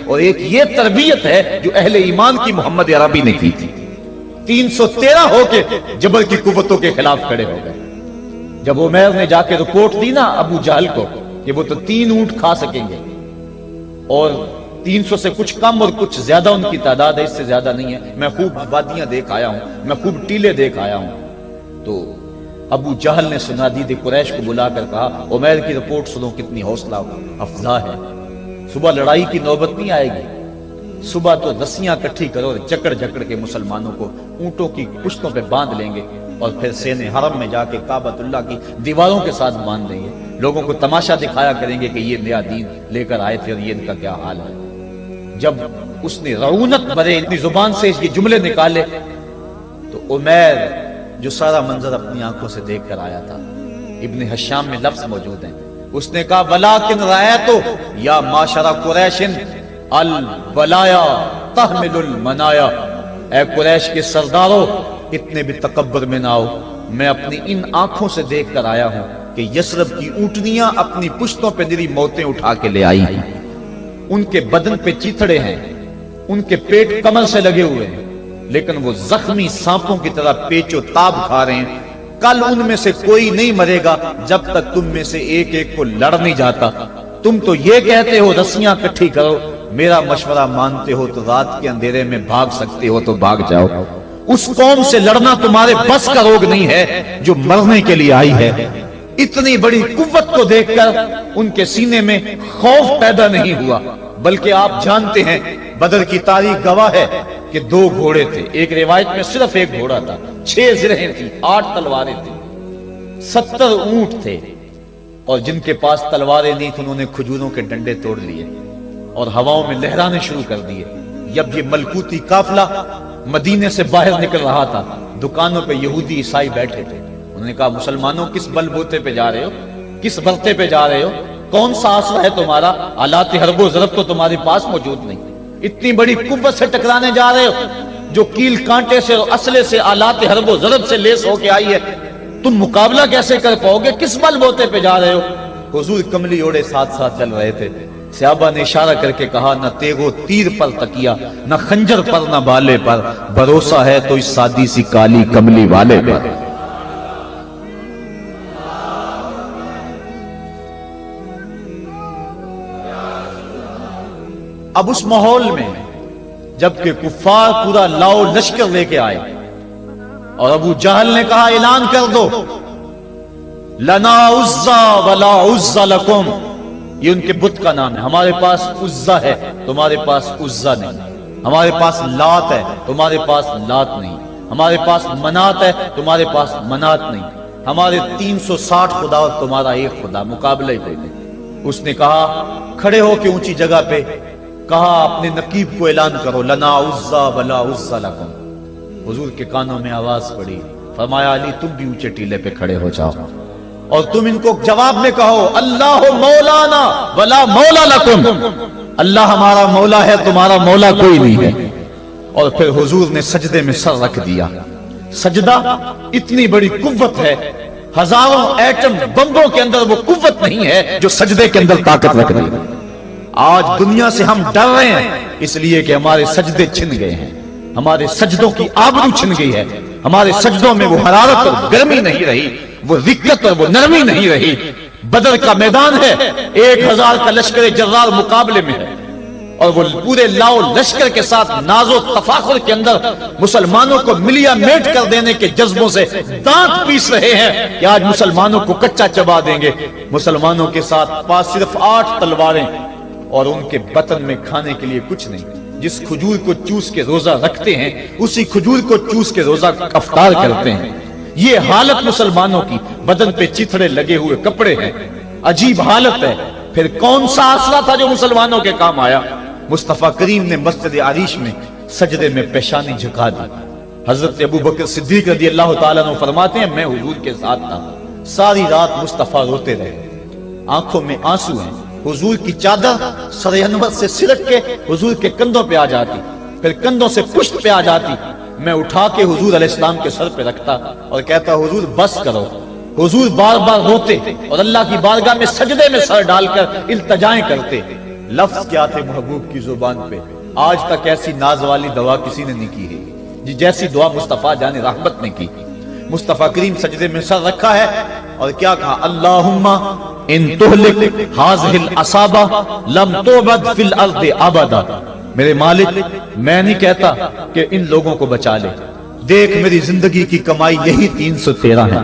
اور ایک یہ تربیت ہے جو اہل ایمان کی محمد عربی نے کی تھی. 313 ہو کے جبل کی قوتوں کے خلاف کھڑے ہو گئے. جب عمیر نے جا کے رپورٹ دی نا ابو جہل کو کہ وہ تو 3 اونٹ کھا سکیں گے اور 300 سے کچھ کم اور کچھ زیادہ ان کی تعداد ہے، اس سے زیادہ نہیں ہے، میں خوب وادیاں دیکھ آیا ہوں، میں خوب ٹیلے دیکھ آیا ہوں. تو ابو جہل نے سنادید قریش کو بلا کر کہا عمیر کی رپورٹ سنو کتنی حوصلہ افزا ہے. صبح لڑائی کی نوبت نہیں آئے گی، صبح تو رسیاں کٹھی کرو اور جکڑ جکڑ کے مسلمانوں کو اونٹوں کی پشتوں پہ باندھ لیں گے اور پھر سینے حرم میں جا کے کعبۃ اللہ کی دیواروں کے ساتھ باندھ دیں گے. لوگوں کو تماشا دکھایا کریں گے کہ یہ نیا دین لے کر آئے تھے اور یہ ان کا کیا حال ہے. جب اس نے رعونت بھرے اپنی زبان سے یہ جملے نکالے تو عمیر جو سارا منظر اپنی آنکھوں سے دیکھ کر آیا تھا، ابن حشام میں لفظ موجود ہیں، اس نے کہا وَلَٰكِنْ رَأَيْتُ يَا مَعْشَرَ قُرَيْشٍ الْبَلَايَا تَحْمِلُ الْمَنَايَا. اے قریش کے سرداروں اتنے بھی تکبر میں نہ آؤ، میں اپنی ان آنکھوں سے دیکھ کر آیا ہوں کہ یثرب کی اونٹنیاں اپنی پشتوں پہ نری موتیں اٹھا کے لے آئی ہیں. ان کے بدن پہ چیتھڑے ہیں، ان کے پیٹ کمر سے لگے ہوئے ہیں، لیکن وہ زخمی سانپوں کی طرح پیچ و تاب کھا رہے ہیں. کل ان میں سے کوئی نہیں مرے گا جب تک تم میں سے ایک ایک کو لڑ نہیں جاتا. تم تو یہ کہتے ہو رسیاں کٹھی کرو، میرا مشورہ مانتے ہو تو رات کے اندھیرے میں بھاگ سکتے ہو تو بھاگ جاؤ. اس قوم سے لڑنا تمہارے بس کا روگ نہیں ہے جو مرنے کے لیے آئی ہے. اتنی بڑی قوت کو دیکھ کر ان کے سینے میں خوف پیدا نہیں ہوا، بلکہ آپ جانتے ہیں بدر کی تاریخ گواہ ہے کہ 2 گھوڑے تھے. ایک روایت میں صرف ایک گھوڑا تھا، 6 زرہیں تھی، 8 تلواریں تھیں، 70 اونٹ تھے، اور جن کے پاس تلواریں نہیں تھیں انہوں نے کھجوروں کے ڈنڈے توڑ لیے اور ہواؤں میں لہرانے شروع کر دیے. جب یہ ملکوتی قافلہ مدینے سے باہر نکل رہا تھا، دکانوں پہ یہودی عیسائی بیٹھے تھے. انہوں نے کہا مسلمانوں کس بل بوتے پہ جا رہے ہو، کس برتے پہ جا رہے ہو، کون سا آسرا ہے تمہارا، آلات حرب و ضرب تو تمہارے پاس موجود نہیں، اتنی بڑی قوت سے ٹکرانے جا رہے ہو جو کیل کانٹے سے اور اسلحے سے آلات حرب و ضرب سے لیس ہو کے آئی ہے، تم مقابلہ کیسے کر پاؤ گے، کس بل بوتے پہ جا رہے ہو. حضور کملی اوڑے ساتھ ساتھ چل رہے تھے. صحابہ نے اشارہ کر کے کہا نہ تیغ و تیر پر تکیا، نہ خنجر پر نہ بالے پر، بھروسہ ہے تو اس سادی سی کالی کملی والے پر. اب اس ماحول میں جبکہ کفار پورا لاؤ لشکر لے کے آئے اور ابو جہل نے کہا اعلان کر دو لنا عزا ولا عزا لکم، یہ ان کے بت کا نام ہے. ہمارے پاس عزا ہے تمہارے پاس عزا نہیں، ہمارے پاس لات ہے تمہارے پاس لات نہیں، ہمارے پاس منات ہے تمہارے پاس منات نہیں، ہمارے 360 خدا اور تمہارا ایک خدا، مقابلہ ہی کوئی نہیں. اس نے کہا کھڑے ہو کے اونچی جگہ پہ کہا اپنے نقیب کو اعلان کرو لنا عزا ولا عزا لکم. حضور کے کانوں میں آواز پڑی، فرمایا علی تم بھی اونچے ٹیلے پہ کھڑے ہو جاؤ اور تم ان کو جواب میں کہو اللہ مولانا ولا مولا لکم، اللہ ہمارا مولا ہے تمہارا مولا کوئی نہیں ہے. اور پھر حضور نے سجدے میں سر رکھ دیا. سجدہ اتنی بڑی قوت ہے، ہزاروں ایٹم بمبوں کے اندر وہ قوت نہیں ہے جو سجدے کے اندر طاقت رکھ دی. آج دنیا سے ہم ڈر رہے ہیں اس لیے کہ ہمارے سجدے چھن گئے ہیں، ہمارے سجدوں کی آبرو چھن گئی ہے، ہمارے سجدوں میں وہ حرارت اور گرمی نہیں رہی، وہ رقت اور وہ نرمی نہیں رہی. بدر کا میدان ہے، 1000 کا لشکر جرار مقابلے میں ہے اور وہ پورے لاؤ لشکر کے ساتھ ناز و تفاخر کے اندر مسلمانوں کو ملیا میٹ کر دینے کے جذبوں سے دانت پیس رہے ہیں کہ آج مسلمانوں کو کچا چبا دیں گے. مسلمانوں کے ساتھ پاس صرف 8 تلواریں اور ان کے بطن میں کھانے کے لیے کچھ نہیں. جس کھجور کو چوس کے روزہ رکھتے ہیں اسی کھجور کو چوس کے روزہ افطار کرتے ہیں. یہ حالت مسلمانوں کی، بدن پہ چیتھڑے لگے ہوئے کپڑے ہیں، عجیب حالت ہے. پھر کون سا آسرا تھا جو مسلمانوں کے کام آیا؟ مصطفیٰ کریم نے مسجد عریش میں سجدے میں پیشانی جھکا دی. حضرت ابوبکر صدیق رضی اللہ تعالیٰ عنہ فرماتے ہیں میں حضور کے ساتھ تھا، ساری رات مصطفیٰ روتے رہے، آنکھوں میں آنسو ہیں. حضور کی چادر سر انور سے سلٹ کے حضور کے کندھوں پہ آ جاتی، پھر کندھوں سے پشت پہ آ جاتی. میں اٹھا کے حضور علیہ السلام کے سر پہ رکھتا اور کہتا حضور بس کرو. حضور بار بار روتے اور اللہ کی بارگاہ میں سجدے میں سر ڈال کر التجائیں کرتے، لفظ کیا تھے محبوب کی زبان پہ، آج تک ایسی ناز والی دعا کسی نے نہیں کی ہے جی جیسی دعا مصطفیٰ جان رحمت نے کی۔ مصطفیٰ کریم سجدے میں سر رکھا ہے اور کیا کہا، اللہم ان تہلک ہذہ العصابہ لم تعبد فی الارض ابدا۔ میرے مالک میں نہیں کہتا کہ ان لوگوں کو بچا لے، دیکھ میری زندگی کی کمائی یہی 313 ہے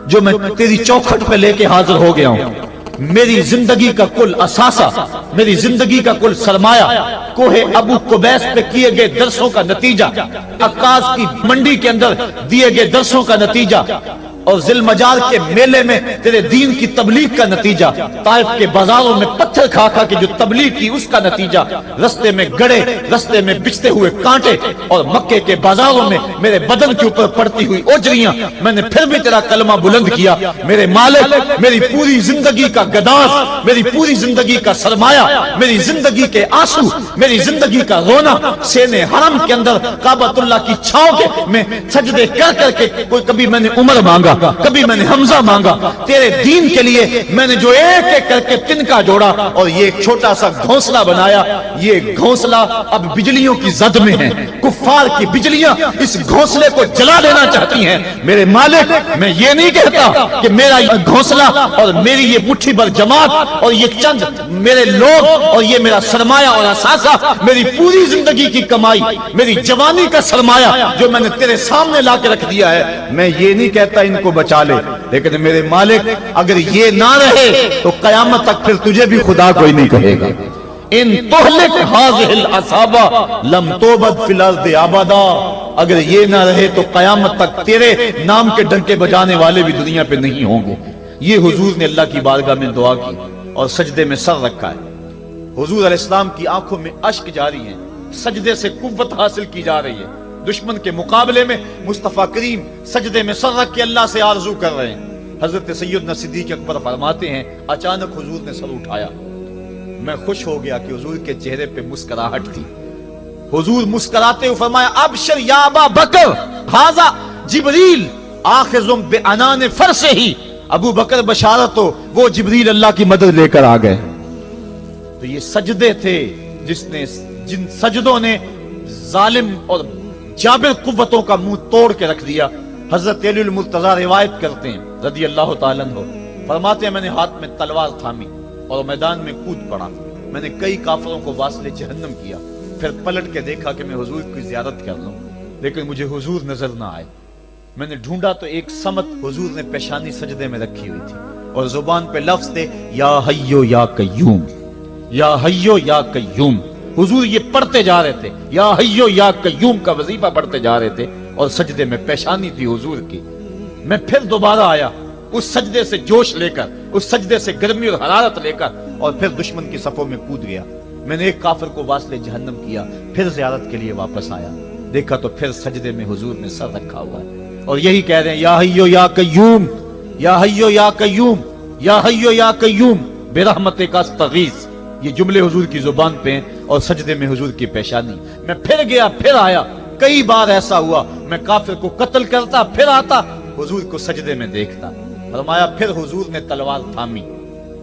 جو میں تیری چوکھٹ پہ لے کے حاضر ہو گیا ہوں۔ میری زندگی کا کل اثاثہ، میری زندگی کا کل سرمایہ کوہ ابو قبیس پہ کیے گئے درسوں کا نتیجہ، عکاظ کی منڈی کے اندر دیے گئے درسوں کا نتیجہ، اور ذی المجال کے میلے میں تیرے دین کی تبلیغ کا نتیجہ، طائف کے بازاروں میں پتھر کھا کھا کے جو تبلیغ کی اس کا نتیجہ، رستے میں گڑے، رستے میں بچتے ہوئے کانٹے، اور مکے کے بازاروں میں میرے بدن کے اوپر پڑتی ہوئی اوجریاں، میں نے پھر بھی تیرا کلمہ بلند کیا۔ میرے مالک میری پوری زندگی کا گداز، میری پوری زندگی کا سرمایہ، میری زندگی کے آنسو، میری زندگی کا رونا سینے حرم کے اندر کعبۃ اللہ کی چھاؤں کے میں سجدے کر کر کے، کوئی کبھی میں نے عمر مانگا، کبھی میں نے حمزہ مانگا، تیرے دین کے لیے میں نے جو ایک ایک کر کے تنکا جوڑا اور یہ ایک چھوٹا سا گھونسلہ بنایا، یہ گھونسلہ اب بجلیوں کی زد میں ہے، کفار کی بجلیاں اس گھونسلے کو جلا دینا چاہتی ہیں۔ میرے مالک میں یہ نہیں کہتا کہ میرا گھونسلہ اور میری یہ مٹھی بھر جماعت اور یہ چند میرے لوگ اور یہ میرا سرمایہ اور اثاثہ، میری پوری زندگی کی کمائی، میری جوانی کا سرمایہ جو میں نے تیرے سامنے لا کے رکھ دیا ہے، میں یہ نہیں کہتا ان کو بچا لے، لیکن میرے مالک اگر یہ نہ رہے تو قیامت تک پھر تجھے بھی خدا کوئی نہیں کہے گا۔ ان تہلک ہذہ العصابہ لم تعبد فی الارض ابدا، اگر یہ نہ رہے تو قیامت تک تیرے نام کے ڈنکے بجانے والے بھی دنیا پہ نہیں ہوں گے۔ یہ حضور نے اللہ کی بارگاہ میں دعا کی اور سجدے میں سر رکھا ہے۔ حضور علیہ السلام کی آنکھوں میں اشک جاری ہیں، سجدے سے قوت حاصل کی جا رہی ہے۔ دشمن کے مقابلے میں مصطفیٰ کریم سجدے میں سر رکھ کے اللہ سے آرزو کر رہے ہیں۔ حضرت سیدنا صدیق اکبر فرماتے ہیں، اچانک حضور نے سر اٹھایا، میں خوش ہو گیا کہ حضور کے چہرے پہ مسکراہٹ تھی۔ حضور مسکراتے ہوئے فرمایا، ابشر یا ابا بکر ھذا جبریل آخذ بعنان فرسہ، ابو بکر بشارت ہو، وہ جبریل اللہ کی مدد لے کر آ گئے۔ تو یہ سجدے تھے جن سجدوں نے ظالم اور جابر قوتوں کا منہ توڑ کے رکھ دیا۔ حضرت علی المرتضیٰ روایت کرتے ہیں رضی اللہ تعالیٰ عنہ، فرماتے ہیں میں نے ہاتھ میں تلوار تھامی اور میدان میں کود پڑا، میں نے کئی کافروں کو واصل جہنم کیا، پھر پلٹ کے دیکھا کہ میں حضور کی زیارت کر لوں، لیکن مجھے حضور نظر نہ آئے۔ میں نے ڈھونڈا تو ایک سمت حضور نے پیشانی سجدے میں رکھی ہوئی تھی اور زبان پہ لفظ تھے، یا حیو یا قیوم، یا حیو یا قیوم۔ حضور یہ پڑھتے جا رہے تھے، یا حیو یا قیوم کا وظیفہ پڑھتے جا رہے تھے اور سجدے میں پیشانی تھی حضور کی۔ میں پھر دوبارہ آیا اس سجدے سے جوش لے کر، اس سجدے سے گرمی اور حرارت لے کر، اور پھر دشمن کی صفوں میں کود گیا۔ میں نے ایک کافر کو واصل جہنم کیا، پھر زیارت کے لیے واپس آیا، دیکھا تو پھر سجدے میں حضور نے سر رکھا ہوا ہے اور یہی کہہ رہے ہیں، یا حیو یا قیوم، یا حیو یا قیوم، یا حیو یا قیوم برحمتک استغیث۔ یہ جملے حضور کی زبان پہ ہیں اور سجدے میں حضور کی پیشانی۔ میں پھر گیا، پھر آیا، کئی بار ایسا ہوا میں کافر کو قتل کرتا، پھر آتا حضور کو سجدے میں دیکھتا۔ فرمایا پھر حضور نے تلوار تھامی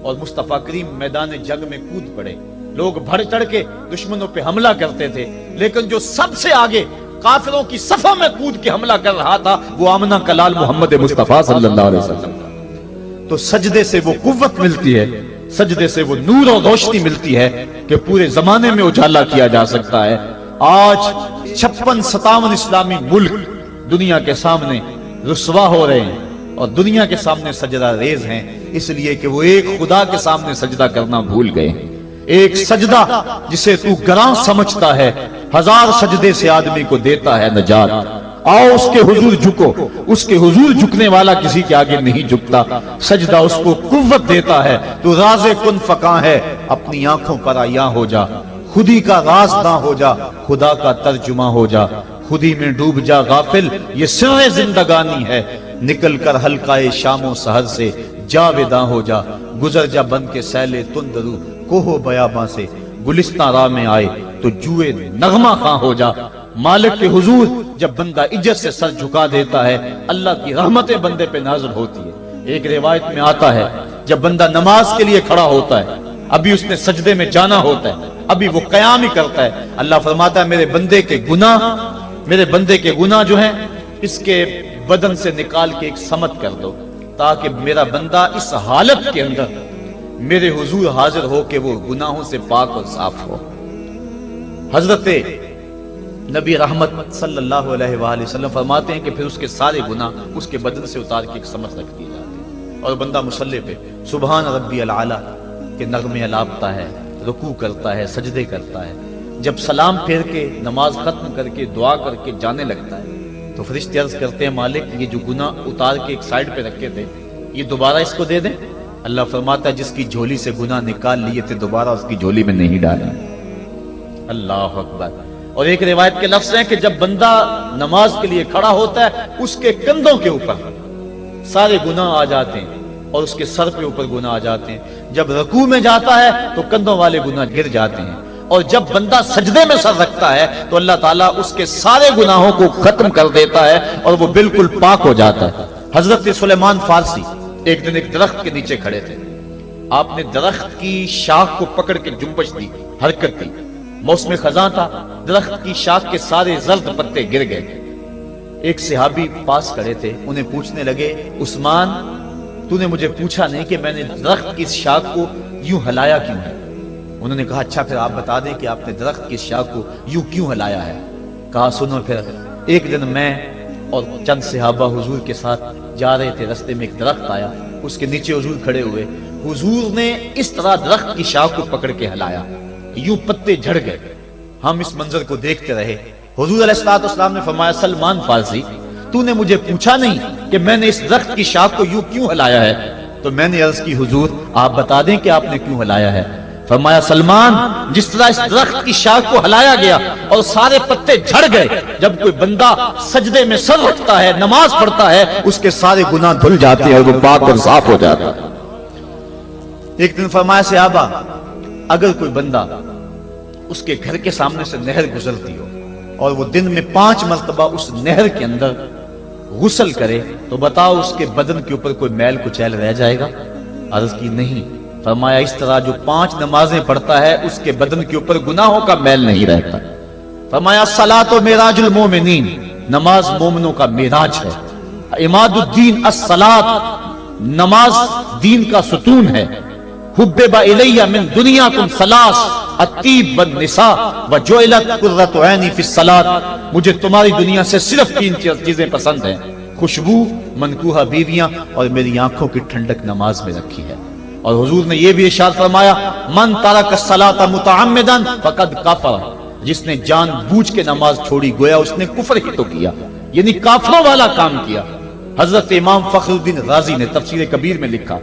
اور مصطفیٰ کریم میدان جنگ میں کود پڑے۔ لوگ بڑھ چڑھ کے دشمنوں پہ حملہ کرتے تھے، لیکن جو سب سے آگے کافروں کی صفوں میں کود کے حملہ کر رہا تھا وہ آمنہ کا لال محمد مصطفیٰ صلی اللہ علیہ وسلم تھا۔ تو سجدے سے وہ قوت ملتی ہے، سجدے سے وہ نور اور روشنی ملتی ہے کہ پورے زمانے میں اجالا کیا جا سکتا ہے۔ آج 56-57 اسلامی ملک دنیا کے سامنے رسوا ہو رہے ہیں اور دنیا کے سامنے سجدہ ریز ہیں، اس لیے کہ وہ ایک خدا کے سامنے سجدہ کرنا بھول گئے ہیں۔ ایک سجدہ جسے تو گراں سمجھتا ہے 1000 سجدے سے آدمی کو دیتا ہے نجات۔ آؤ اس کے حضور جھکو، اس کے حضور جھکنے والا کسی کے آگے نہیں جھکتا۔ سجدہ اس کو قوت دیتا ہے، تو راز کن فکاں ہے، اپنی آنکھوں پر عیاں ہو جا، خودی کا راز نہ ہو جا، خدا کا ترجمہ ہو جا، خودی میں ڈوب جا غافل، یہ سر زندگانی ہے، نکل کر حلقہ شام و سحر سے جاویداں ہو جا، گزر جا بن کے سیلے تندرو کوہ بیاباں سے، گلستان راہ میں آئے تو جوئے نغمہ خواں ہو جا۔ مالک کے حضور جب بندہ عزت سے سر جھکا دیتا ہے، اللہ کی رحمتیں بندے پہ نازل ہوتی ہے۔ ایک روایت میں آتا ہے جب بندہ نماز کے لیے کھڑا ہوتا ہے ابھی اس نے سجدے میں جانا ہوتا ہے، ابھی وہ قیام ہی کرتا ہے۔ اللہ فرماتا ہے میرے بندے کے گناہ جو ہیں اس کے بدن سے نکال کے ایک سمت کر دو، تاکہ میرا بندہ اس حالت کے اندر میرے حضور حاضر ہو کہ وہ گناہوں سے پاک اور صاف ہو۔ حضرت نبی رحمت صلی اللہ علیہ وآلہ وسلم فرماتے ہیں کہ پھر اس کے سارے گناہ اس کے بدن سے اتار کے ایک سمت رکھ دی جاتے ہیں، اور بندہ مصلی پہ سبحان ربی العالی کے نغمے الاپتا ہے، رکوع کرتا ہے، سجدے کرتا ہے۔ جب سلام پھیر کے نماز ختم کر کے دعا کر کے جانے لگتا ہے تو فرشتے عرض کرتے ہیں مالک یہ جو گناہ اتار کے ایک سائیڈ پہ رکھے تھے یہ دوبارہ اس کو دے دیں؟ اللہ فرماتا ہے جس کی جھولی سے گناہ نکال لیے تھے دوبارہ اس کی جھولی میں نہیں ڈالیں۔ اللہ اکبر۔ اور ایک روایت کے لفظ ہیں کہ جب بندہ نماز کے لیے کھڑا ہوتا ہے اس کے کندھوں کے اوپر سارے گناہ آ جاتے ہیں اور اس کے سر پہ اوپر گناہ آ جاتے ہیں۔ جب رکوع میں جاتا ہے تو کندھوں والے گناہ گر جاتے ہیں، اور جب بندہ سجدے میں سر رکھتا ہے تو اللہ تعالیٰ اس کے سارے گناہوں کو ختم کر دیتا ہے اور وہ بالکل پاک ہو جاتا ہے۔ حضرت سلیمان فارسی ایک دن ایک درخت کے نیچے کھڑے تھے، آپ نے درخت کی شاخ کو پکڑ کے جنبش دی، حرکت دی، موسم خزاں تھا، درخت کی شاخ کے سارے زرد پتے گر گئے۔ ایک صحابی پاس کھڑے تھے، انہیں پوچھنے لگے عثمان تو نے مجھے پوچھا نہیں کہ میں نے درخت کی شاخ کو یوں ہلایا کیوں ہے؟ انہوں نے کہا اچھا پھر آپ بتا دیں کہ آپ نے درخت کی شاخ کو یوں کیوں ہلایا ہے؟ کہا سنو پھر ایک دن میں اور چند صحابہ حضور کے ساتھ جا رہے تھے، رستے میں ایک درخت آیا، اس کے نیچے حضور کھڑے ہوئے، حضور نے اس طرح درخت کی شاخ کو پکڑ کے ہلایا، یوں پتے جھڑ گئے، ہم اس منظر کو دیکھتے رہے۔ حضور علیہ السلام نے فرمایا سلمان فارسی تو نے مجھے پوچھا نہیں کہ میں نے اس درخت کی شاخ کو یوں کیوں ہلایا ہے؟ تو میں نے عرض کی حضور آپ بتا دیں کہ آپ نے کیوں ہلایا ہے؟ فرمایا سلمان جس طرح اس درخت کی شاخ کو ہلایا گیا اور سارے پتے جھڑ گئے، جب کوئی بندہ سجدے میں سر رکھتا ہے نماز پڑھتا ہے اس کے سارے گناہ دھل جاتے ہیں اور وہ پاک اور صاف ہو جاتا ہے۔ ایک دن فرمایا صحابہ اگر کوئی بندہ اس کے گھر کے سامنے سے نہر گزرتی ہو اور وہ دن میں 5 مرتبہ اس نہر کے اندر غسل کرے تو بتاؤ اس کے بدن کے اوپر کوئی میل کچیل رہ جائے گا؟ عرض کی نہیں۔ فرمایا اس طرح جو 5 نمازیں پڑھتا ہے اس کے بدن کے اوپر گناہوں کا میل نہیں رہتا۔ فرمایا الصلاۃ معراج المومنین، نماز مومنوں کا معراج ہے۔ عماد الدین الصلاۃ، نماز دین کا ستون ہے۔ حبب الی من دنیاکم ثلاث، الطیب والنساء وجعلت قرۃ عینی فی الصلاۃ، مجھے تمہاری دنیا سے صرف 3 چیزیں پسند ہیں، خوشبو، منکوحہ بیویاں اور میری آنکھوں کی ٹھنڈک نماز میں رکھی ہے۔ اور حضور نے یہ بھی ارشاد فرمایا من ترک الصلاۃ متعمدا فقد کفر، جس نے جان بوجھ کے نماز چھوڑی گویا اس نے کفر ہی تو کیا، یعنی کافروں والا کام کیا۔ حضرت امام فخر الدین رازی نے تفسیر کبیر میں لکھا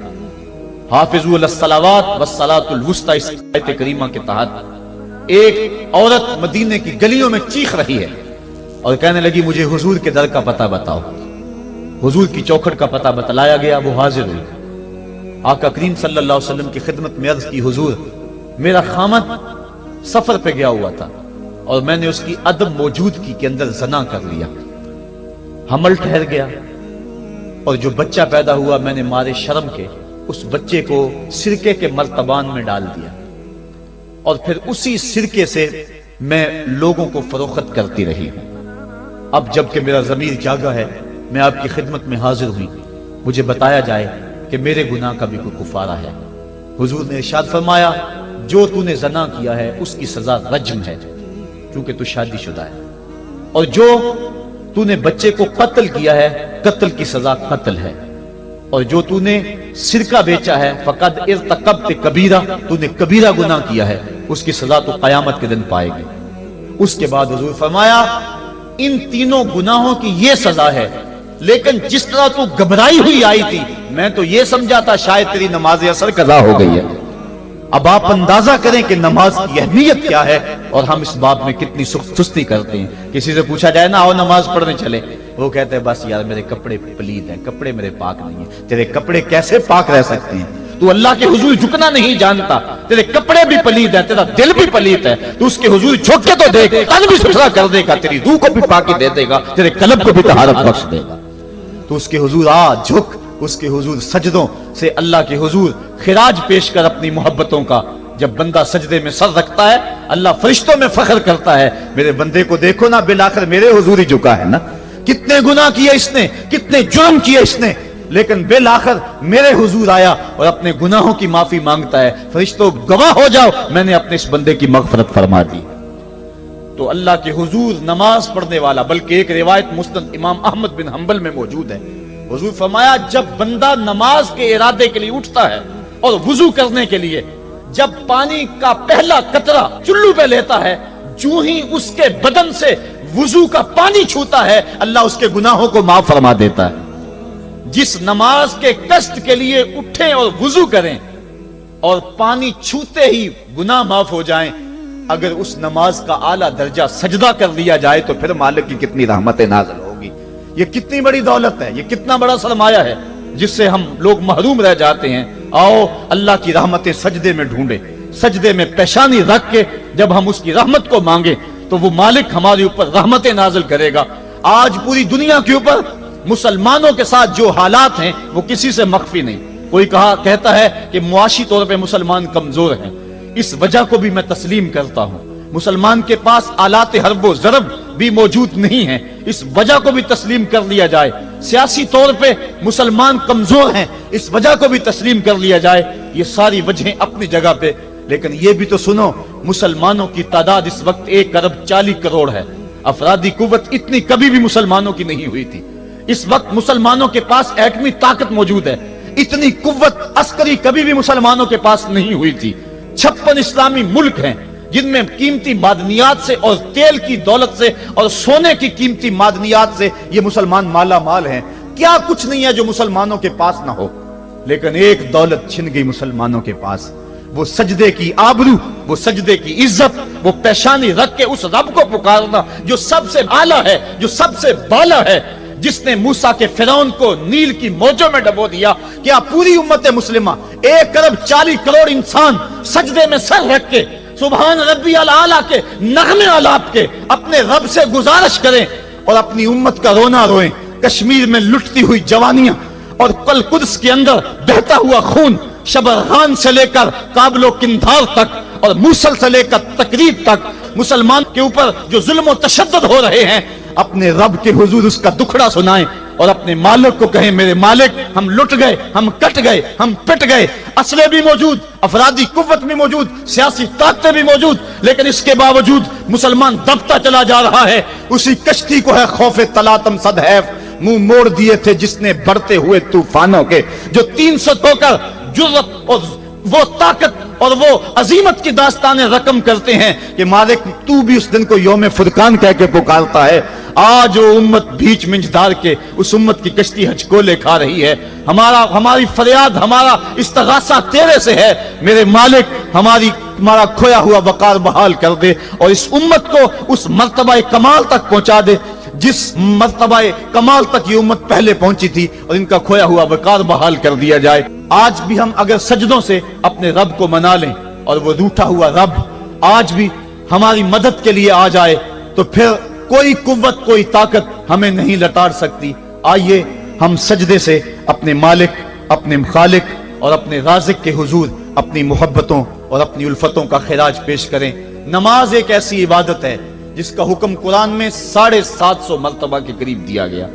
حافظوا علی الصلوات والصلاۃ الوسطی، اس آیت کریمہ کے تحت ایک عورت مدینے کی گلیوں میں چیخ رہی ہے اور کہنے لگی مجھے حضور کے در کا پتہ بتاؤ۔ حضور کی چوکھٹ کا پتہ بتلایا گیا، وہ حاضر ہوئی۔ آقا کریم صلی اللہ علیہ وسلم کی خدمت میں عرض کی حضور میرا خامد سفر پہ گیا ہوا تھا اور میں نے اس کی عدم موجودگی کے اندر زنا کر لیا، حمل ٹھہر گیا اور جو بچہ پیدا ہوا میں نے مارے شرم کے اس بچے کو سرکے کے مرتبان میں ڈال دیا اور پھر اسی سرکے سے میں لوگوں کو فروخت کرتی رہی ہوں۔ اب جب کہ میرا ضمیر جاگا ہے میں آپ کی خدمت میں حاضر ہوئی، مجھے بتایا جائے کہ میرے گناہ کا بھی کوئی کفارہ ہے۔ حضور نے ارشاد فرمایا جو تو نے زنا کیا ہے اس کی سزا رجم ہے کیونکہ تو شادی شدہ ہے، اور جو تو نے بچے کو قتل کیا ہے قتل کی سزا قتل ہے، اور جو تو نے سرکہ بیچا ہے فقد ارتکبت کبیرہ، تو نے کبیرہ گناہ کیا ہے، اس کی سزا تو قیامت کے دن پائے گی۔ اس کے بعد حضور فرمایا ان تینوں گناہوں کی یہ سزا ہے، لیکن جس طرح تو گھبرائی ہوئی آئی تھی میں تو یہ سمجھا تھا شاید تیری نماز اثر قضا ہو گئی ہے۔ اب آپ اندازہ کریں کہ نماز کی اہمیت کیا ہے اور ہم اس باب میں کتنی سستی کرتے ہیں۔ کسی سے پوچھا جائے نا آؤ نماز پڑھنے چلے، وہ کہتے ہیں بس یار میرے کپڑے پلید ہیں، کپڑے میرے پاک نہیں ہیں۔ تیرے کپڑے کیسے پاک رہ سکتے ہیں؟ تو اللہ کے حضور جھکنا نہیں جانتا، تیرے کپڑے بھی پلید ہیں، تیرا دل بھی پلید ہے، تو اس کے حضور جھک کے تو دیکھ، قلب بھی ستھرا کر دے گا، تیری روح کو بھی پاکی دے دے گا، تیرے قلب کو بھی طہارت بخش دے گا۔ تو اس کے حضور آ جھک اس کے حضور سجدوں سے اللہ کے حضور خراج پیش کر اپنی محبتوں کا جب بندہ سجدے میں سر رکھتا ہے اللہ فرشتوں میں فخر کرتا ہے میرے بندے کو دیکھو نا بالآخر میرے حضور ہی جھکا ہے نا، کتنے گناہ کیے اس نے، کتنے جرم کیے اس نے، لیکن بالآخر میرے حضور آیا اور اپنے گناہوں کی معافی مانگتا ہے، فرشتوں گواہ ہو جاؤ میں نے اپنے اس بندے کی مغفرت فرما دی۔ تو اللہ کے حضور نماز پڑھنے والا، بلکہ ایک روایت مسند امام احمد بن حنبل میں موجود ہے، حضور فرمایا جب بندہ نماز کے ارادے کے لیے اٹھتا ہے اور وضو کرنے کے لیے جب پانی کا پہلا قطرہ چلو پہ لیتا ہے، جو ہی اس کے بدن سے وضو کا پانی چھوتا ہے اللہ اس کے گناہوں کو معاف فرما دیتا ہے۔ جس نماز کے قصد کے لیے اٹھیں اور وضو کریں اور پانی چھوتے ہی گناہ معاف ہو جائیں، اگر اس نماز کا اعلیٰ درجہ سجدہ کر لیا جائے تو پھر مالک کی کتنی رحمت نازل ہوگی۔ یہ کتنی بڑی دولت ہے، یہ کتنا بڑا سرمایہ ہے جس سے ہم لوگ محروم رہ جاتے ہیں۔ آؤ اللہ کی رحمتیں سجدے میں ڈھونڈے، سجدے میں پیشانی رکھ کے جب ہم اس کی رحمت کو مانگیں تو وہ مالک ہمارے اوپر رحمتیں نازل کرے گا۔ آج پوری دنیا کے اوپر مسلمانوں کے ساتھ جو حالات ہیں وہ کسی سے مخفی نہیں۔ کوئی کہتا ہے کہ معاشی طور پہ مسلمان کمزور ہیں، اس وجہ کو بھی میں تسلیم کرتا ہوں۔ مسلمان کے پاس آلات حرب و ضرب بھی موجود نہیں ہیں، اس وجہ کو بھی تسلیم کر لیا جائے۔ سیاسی طور پہ مسلمان کمزور ہیں، اس وجہ کو بھی تسلیم کر لیا جائے۔ یہ ساری وجہیں اپنی جگہ پہ، لیکن یہ بھی تو سنو مسلمانوں کی تعداد اس وقت 1.40 کروڑ ہے۔ افرادی قوت اتنی کبھی بھی مسلمانوں کی نہیں ہوئی تھی۔ اس وقت مسلمانوں کے پاس ایٹمی طاقت موجود ہے، اتنی قوت عسکری کبھی بھی مسلمانوں کے پاس نہیں ہوئی تھی۔ 56 اسلامی ملک ہیں جن میں قیمتی معدنیات سے اور تیل کی دولت سے اور سونے کی قیمتی معدنیات سے یہ مسلمان مالا مال ہیں۔ کیا کچھ نہیں ہے جو مسلمانوں کے پاس نہ ہو، لیکن ایک دولت چھن گئی مسلمانوں کے پاس، وہ سجدے کی آبرو، وہ سجدے کی عزت، وہ پیشانی رکھ کے اس رب کو پکارنا جو سب سے اعلیٰ ہے، جو سب سے بالا ہے، جس نے موسیٰ کے فرعون کو نیل کی موجوں میں ڈبو دیا۔ کیا پوری امت مسلمہ 1.40 کروڑ انسان سجدے میں سر رکھ کے سبحان ربی الاعلیٰ کے نغمے آلات کے اپنے رب سے گزارش کریں اور اپنی امت کا رونا روئیں؟ کشمیر میں لٹتی ہوئی جوانیاں اور کل قدس کے اندر بہتا ہوا خون، شبرغان سے لے کر کابل و قندھار تک اور موصل سے لے کر تقریب تک مسلمان کے اوپر جو ظلم و تشدد ہو رہے ہیں، اپنے رب کے حضور اس کا دکھڑا سنائیں اور اپنے مالک کو کہیں میرے مالک ہم لٹ گئے، ہم کٹ گئے، ہم پٹ گئے، اسلحے بھی موجود، افرادی قوت بھی موجود، سیاسی طاقتیں بھی موجود، لیکن اس کے باوجود مسلمان دبتا چلا جا رہا ہے۔ اسی کشتی کو ہے خوف تلاطم صدحیف منہ موڑ دیے تھے جس نے بڑھتے ہوئے طوفانوں کے، جو 300 ہو کر جرأت اور وہ طاقت اور وہ عظیمت کی داستانیں رقم کرتے ہیں کہ مالک تو بھی اس دن کو یوم فرقان کہہ کے پکارتا ہے۔ آج وہ امت بیچ منجدار کے اس امت کی کشتی ہچکولے کھا رہی ہے۔ ہماری فریاد، ہمارا استغاثہ تیرے سے ہے میرے مالک، ہمارا کھویا ہوا وقار بحال کر دے اور اس امت کو اس مرتبہ کمال تک پہنچا دے جس مرتبہ کمال تک یہ امت پہلے پہنچی تھی، اور ان کا کھویا ہوا وقار بحال کر دیا جائے۔ آج بھی ہم اگر سجدوں سے اپنے رب کو منا لیں اور وہ روٹھا ہوا رب آج بھی ہماری مدد کے لیے آ جائے تو پھر کوئی قوت، کوئی طاقت ہمیں نہیں لٹاڑ سکتی۔ آئیے ہم سجدے سے اپنے مالک، اپنے خالق اور اپنے رازق کے حضور اپنی محبتوں اور اپنی الفتوں کا خراج پیش کریں۔ نماز ایک ایسی عبادت ہے جس کا حکم قرآن میں 750 مرتبہ کے قریب دیا گیا۔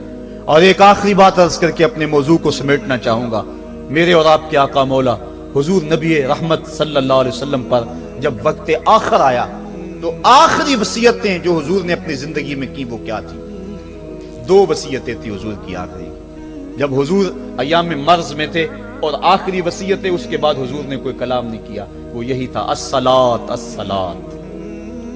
اور ایک آخری بات عرض کر کے اپنے موضوع کو سمیٹنا چاہوں گا۔ میرے اور آپ کے آقا مولا حضور نبی رحمت صلی اللہ علیہ وسلم پر جب وقت آخر آیا تو آخری وصیتیں جو حضور نے اپنی زندگی میں کی وہ کیا تھی؟ 2 وصیتیں تھی حضور کی آخری، جب حضور ایام مرض میں تھے، اور آخری وصیتیں اس کے بعد حضور نے کوئی کلام نہیں کیا، وہ یہی تھا الصلاۃ الصلاۃ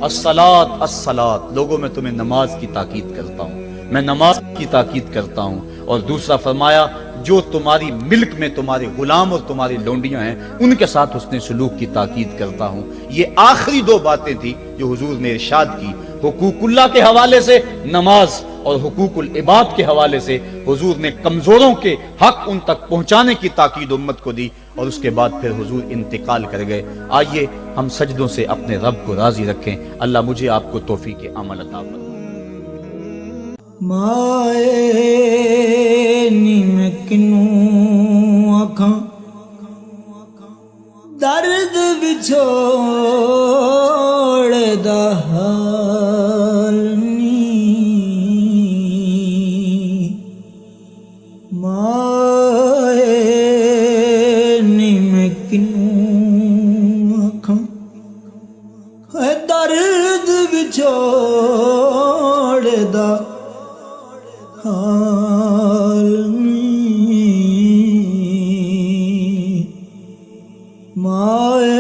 الصلاۃ الصلاۃ۔ لوگوں میں تمہیں نماز کی تاکید کرتا ہوں، میں نماز کی تاکید کرتا ہوں۔ اور دوسرا فرمایا جو تمہاری ملک میں تمہارے غلام اور تمہاری لونڈیاں ہیں ان کے ساتھ حسن سلوک کی تاکید کرتا ہوں۔ یہ آخری 2 باتیں تھی جو حضور نے ارشاد کی۔ حقوق اللہ کے حوالے سے نماز اور حقوق العباد کے حوالے سے حضور نے کمزوروں کے حق ان تک پہنچانے کی تاکید امت کو دی، اور اس کے بعد پھر حضور انتقال کر گئے۔ آئیے ہم سجدوں سے اپنے رب کو راضی رکھیں۔ اللہ مجھے آپ کو توفیق عمل عطا فرمائے۔ مائے نی میں کنوں آکھاں درد وچھوڑ دا حال نی مائے نی میں کنوں آکھاں درد وچھوڑ دا حال نی مائے